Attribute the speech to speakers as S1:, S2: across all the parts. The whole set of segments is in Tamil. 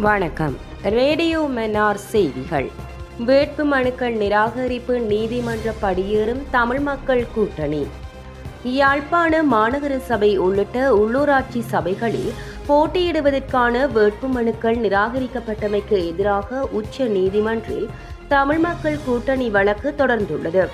S1: வணக்கம். ரேடியோ மன்னார் செய்திகள். வேட்பு மனுக்கள் நிராகரிப்பு நீதிமன்ற படியேறும் தமிழ் மக்கள் கூட்டணி. யாழ்ப்பாண மாநகர சபை உள்ளிட்ட உள்ளூராட்சி சபைகளில் போட்டியிடுவதற்கான வேட்பு மனுக்கள் நிராகரிக்கப்பட்டமைக்கு எதிராக உச்ச நீதிமன்றில் தமிழ் மக்கள் கூட்டணி வழக்கு தொடர்ந்துள்ளது.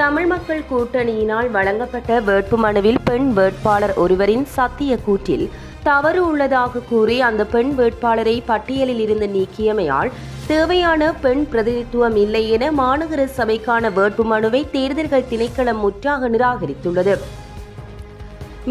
S1: தமிழ் மக்கள் கூட்டணியினால் வழங்கப்பட்ட வேட்புமனுவில் பெண் வேட்பாளர் ஒருவரின் சத்திய கூற்றில் தவறு உள்ளதாக கூறி அந்த பெண் வேட்பாளரை பட்டியலில் இருந்து நீக்கியமையால் தேவையான பெண் பிரதிநிதித்துவம் இல்லை என மாநகர சபைக்கான வேட்புமனுவை தேர்தல்கள் திணைக்களம் முற்றாக நிராகரித்துள்ளது.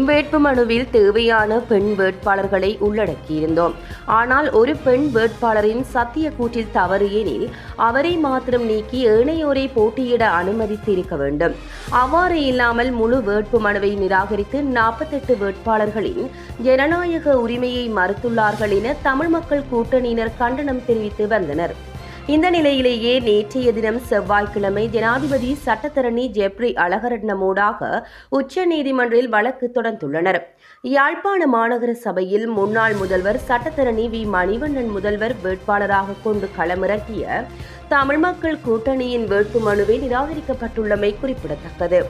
S1: வேட்புமனுவில் தேவையான பெண் வேட்பாளர்களை உள்ளடக்கியிருந்தோம். ஆனால் ஒரு பெண் வேட்பாளரின் சத்திய கூற்றில் தவறு எனில் அவரை மாத்திரம் நீக்கி ஏனையோரை போட்டியிட அனுமதித்து இருக்க வேண்டும். அவ்வாறு இல்லாமல் முழு வேட்புமனுவை நிராகரித்து 48 வேட்பாளர்களின் ஜனநாயக உரிமையை மறுத்துள்ளார்கள் என தமிழ் மக்கள் கூட்டணியினர் கண்டனம் தெரிவித்து வந்தனர். இந்த நிலையிலேயே நேற்றைய தினம் செவ்வாய்க்கிழமை ஜனாதிபதி சட்டத்தரணி ஜெப்ரி அழகரட்னமூடாக உச்ச நீதிமன்றில் வழக்கு தொடர்ந்துள்ளனர். யாழ்ப்பாண மாநகர சபையில் முன்னாள் முதல்வர் சட்டத்தரணி வி மணிவண்ணன் முதல்வர் வேட்பாளராக கொண்டு களமிறக்கிய தமிழ் மக்கள் கூட்டணியின் வேட்புமனுவை நிராகரிக்கப்பட்டுள்ளமை குறிப்பிடத்தக்கது.